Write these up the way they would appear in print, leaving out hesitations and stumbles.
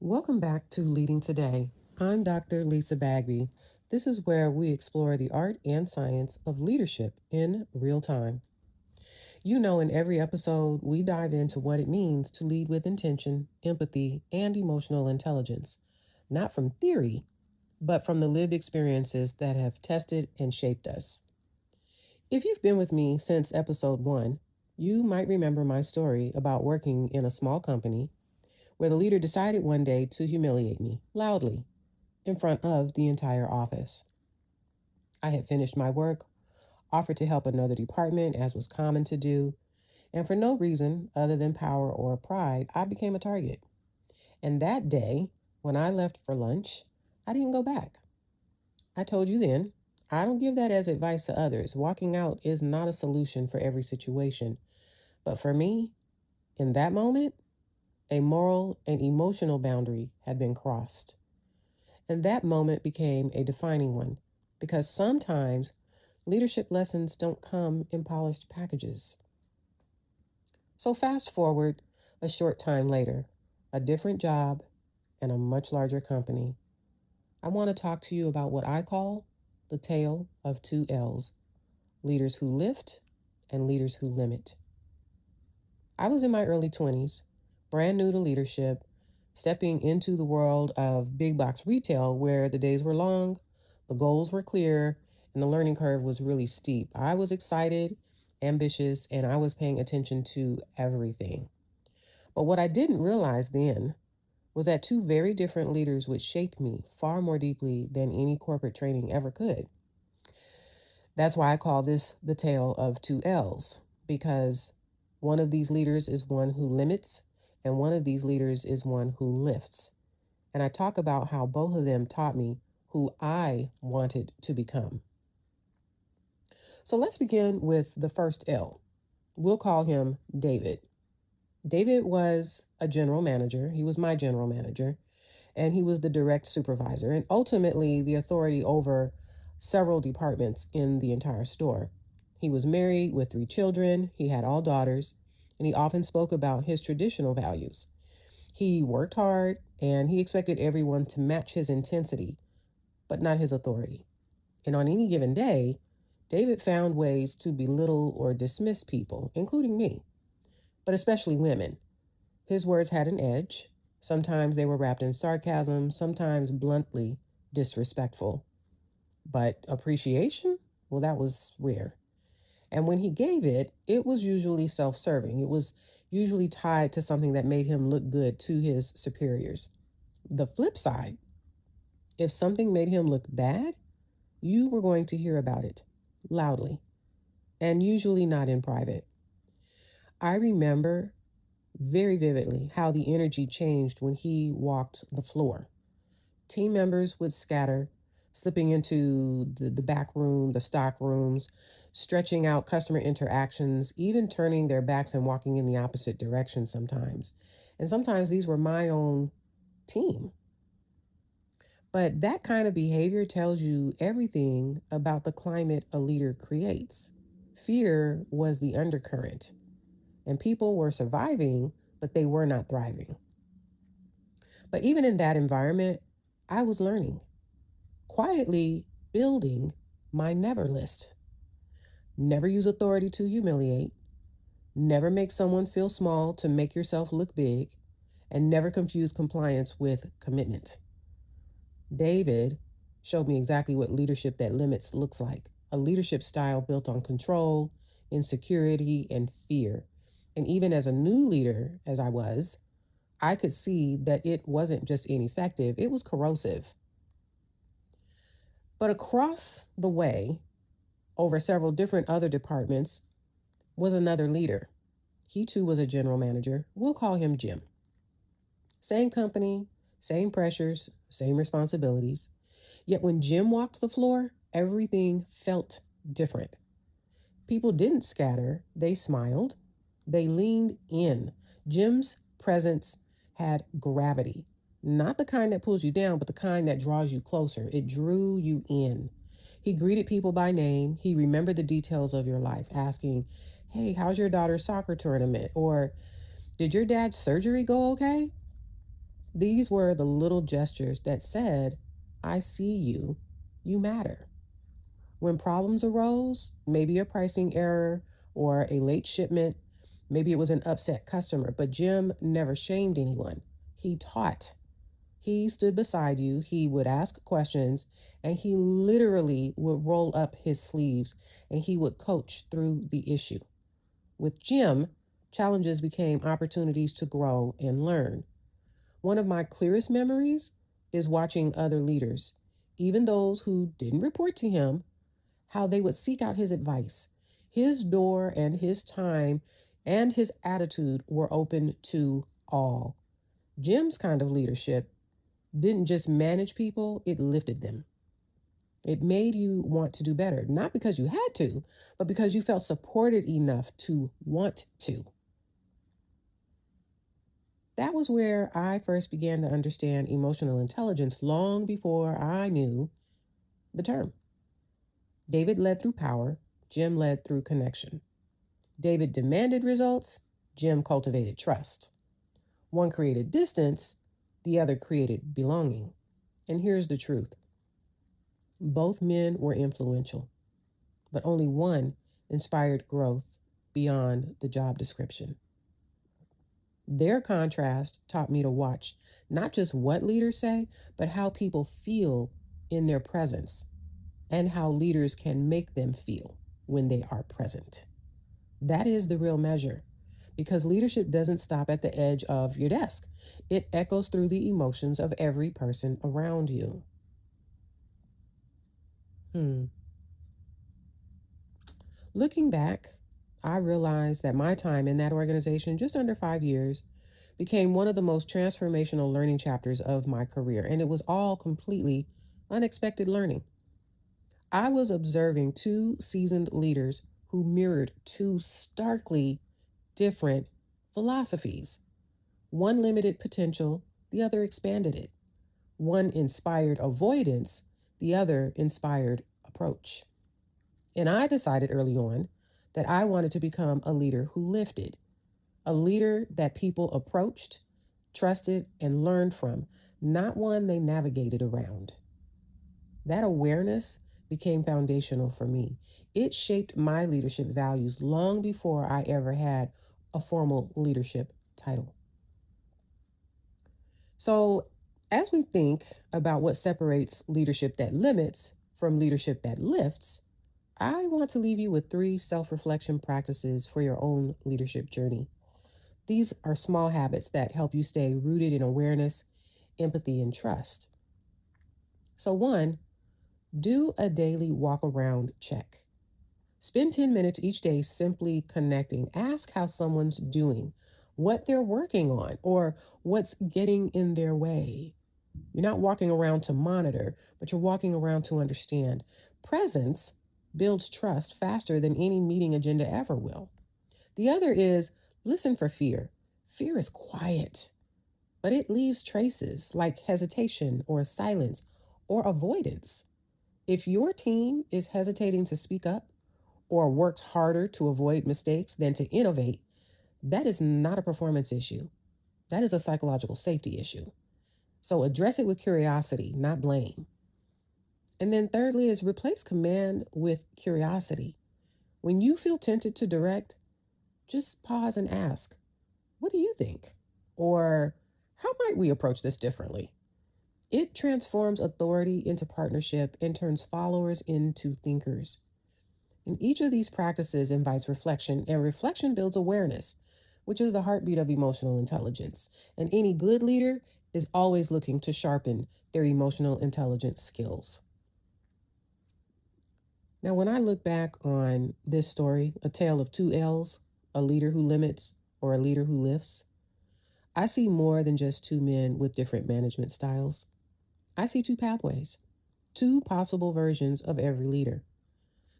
Welcome back to Leading Today. I'm Dr. Lisa Bagby. This is where we explore the art and science of leadership in real time. In every episode, we dive into what it means to lead with intention, empathy, and emotional intelligence, not from theory, but from the lived experiences that have tested and shaped us. If you've been with me since episode one, you might remember my story about working in a small company where the leader decided one day to humiliate me loudly in front of the entire office. I had finished my work, offered to help another department, as was common to do, and for no reason other than power or pride, I became a target. And that day, when I left for lunch, I didn't go back. I told you then, I don't give that as advice to others. Walking out is not a solution for every situation. But for me, in that moment, a moral and emotional boundary had been crossed. And that moment became a defining one because sometimes leadership lessons don't come in polished packages. So, fast forward a short time later, a different job and a much larger company. I want to talk to you about what I call the tale of two L's: leaders who lift and leaders who limit. I was in my early 20s, brand new to leadership, stepping into the world of big box retail where the days were long, the goals were clear, and the learning curve was really steep. I was excited, ambitious, and I was paying attention to everything. But what I didn't realize then was that two very different leaders would shape me far more deeply than any corporate training ever could. That's why I call this the tale of two L's, because one of these leaders is one who limits, and one of these leaders is one who lifts. And I talk about how both of them taught me who I wanted to become. So let's begin with the first L. We'll call him David. David was a general manager. He was my general manager, and he was the direct supervisor and ultimately the authority over several departments in the entire store. He was married with three children, he had all daughters, and he often spoke about his traditional values. He worked hard and he expected everyone to match his intensity, but not his authority. And on any given day, David found ways to belittle or dismiss people, including me, but especially women. His words had an edge. Sometimes they were wrapped in sarcasm, sometimes bluntly disrespectful. But appreciation? Well, that was rare. And when he gave it, it was usually self serving. It was usually tied to something that made him look good to his superiors. The flip side, if something made him look bad, you were going to hear about it loudly and usually not in private. I remember very vividly how the energy changed when he walked the floor. Team members would scatter, slipping into the back room, the stock rooms, stretching out customer interactions, even turning their backs and walking in the opposite direction sometimes. And sometimes these were my own team. But that kind of behavior tells you everything about the climate a leader creates. Fear was the undercurrent, and people were surviving, but they were not thriving. But even in that environment, I was learning, quietly building my never list. Never use authority to humiliate, never make someone feel small to make yourself look big, and never confuse compliance with commitment. David showed me exactly what leadership that limits looks like: a leadership style built on control, insecurity, and fear. And even as a new leader, as I was, I could see that it wasn't just ineffective, it was corrosive. But across the way, over several different other departments, was another leader. He too was a general manager. We'll call him Jim. Same company, same pressures, same responsibilities. Yet when Jim walked the floor, everything felt different. People didn't scatter, they smiled, they leaned in. Jim's presence had gravity, not the kind that pulls you down, but the kind that draws you closer. It drew you in. He greeted people by name. He remembered the details of your life, asking, "Hey, how's your daughter's soccer tournament?" Or, "Did your dad's surgery go okay?" These were the little gestures that said, I see you, you matter. When problems arose, maybe a pricing error or a late shipment, maybe it was an upset customer, but Jim never shamed anyone. He taught. He stood beside you, he would ask questions, and he literally would roll up his sleeves and he would coach through the issue. With Jim, challenges became opportunities to grow and learn. One of my clearest memories is watching other leaders, even those who didn't report to him, how they would seek out his advice. His door and his time and his attitude were open to all. Jim's kind of leadership didn't just manage people, it lifted them. It made you want to do better, not because you had to, but because you felt supported enough to want to. That was where I first began to understand emotional intelligence long before I knew the term. David led through power, Jim led through connection. David demanded results, Jim cultivated trust. One created distance, the other created belonging. And here's the truth: both men were influential, but only one inspired growth beyond the job description. Their contrast taught me to watch not just what leaders say, but how people feel in their presence and how leaders can make them feel when they are present. That is the real measure because leadership doesn't stop at the edge of your desk, it echoes through the emotions of every person around you. Hmm. Looking back, I realized that my time in that organization, just under 5 years, became one of the most transformational learning chapters of my career, and it was all completely unexpected learning. I was observing two seasoned leaders who mirrored two starkly different philosophies. One limited potential, the other expanded it. One inspired avoidance, the other inspired approach. And I decided early on that I wanted to become a leader who lifted, a leader that people approached, trusted, and learned from, not one they navigated around. That awareness became foundational for me. It shaped my leadership values long before I ever had a formal leadership title. So, as we think about what separates leadership that limits from leadership that lifts, I want to leave you with three self reflection practices for your own leadership journey. These are small habits that help you stay rooted in awareness, empathy, and trust. So, one, do a daily walk around check. Spend 10 minutes each day simply connecting. Ask how someone's doing, what they're working on, or what's getting in their way. You're not walking around to monitor, but you're walking around to understand. Presence builds trust faster than any meeting agenda ever will. The other is listen for fear. Fear is quiet, but it leaves traces like hesitation or silence or avoidance. If your team is hesitating to speak up or works harder to avoid mistakes than to innovate, that is not a performance issue. That is a psychological safety issue. So address it with curiosity, not blame. And then thirdly is replace command with curiosity. When you feel tempted to direct, just pause and ask, what do you think? Or how might we approach this differently? It transforms authority into partnership and turns followers into thinkers. And each of these practices invites reflection, and reflection builds awareness, which is the heartbeat of emotional intelligence. And any good leader is always looking to sharpen their emotional intelligence skills. Now, when I look back on this story, a tale of two L's, a leader who limits or a leader who lifts, I see more than just two men with different management styles. I see two pathways, two possible versions of every leader.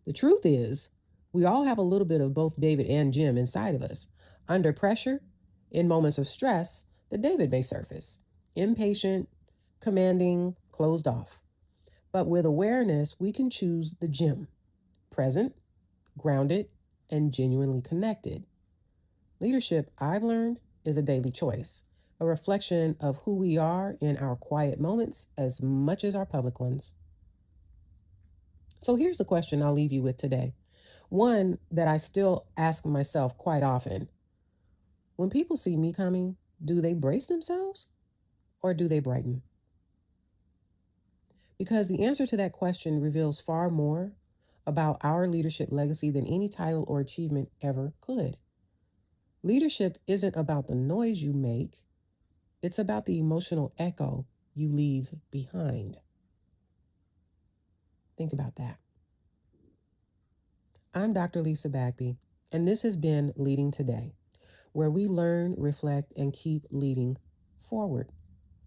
The truth is, we all have a little bit of both David and Jim inside of us. Under pressure, in moments of stress, the David may surface, impatient, commanding, closed off. But with awareness, we can choose the Jim, present, grounded, and genuinely connected. Leadership, I've learned, is a daily choice. a reflection of who we are in our quiet moments as much as our public ones. So here's the question I'll leave you with today. One that I still ask myself quite often. When people see me coming, do they brace themselves or do they brighten? Because the answer to that question reveals far more about our leadership legacy than any title or achievement ever could. Leadership isn't about the noise you make, it's about the emotional echo you leave behind. Think about that. I'm Dr. Lisa Bagby, and this has been Leading Today, where we learn, reflect, and keep leading forward.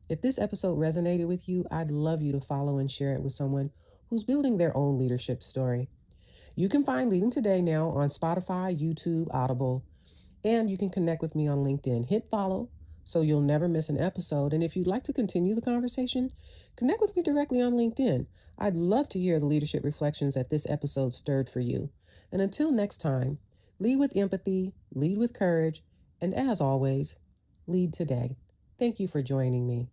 If this episode resonated with you, I'd love you to follow and share it with someone who's building their own leadership story. You can find Leading Today now on Spotify, YouTube, Audible, and you can connect with me on LinkedIn. Hit follow so you'll never miss an episode. And if you'd like to continue the conversation, connect with me directly on LinkedIn. I'd love to hear the leadership reflections that this episode stirred for you. And until next time, lead with empathy, lead with courage, and as always, lead today. Thank you for joining me.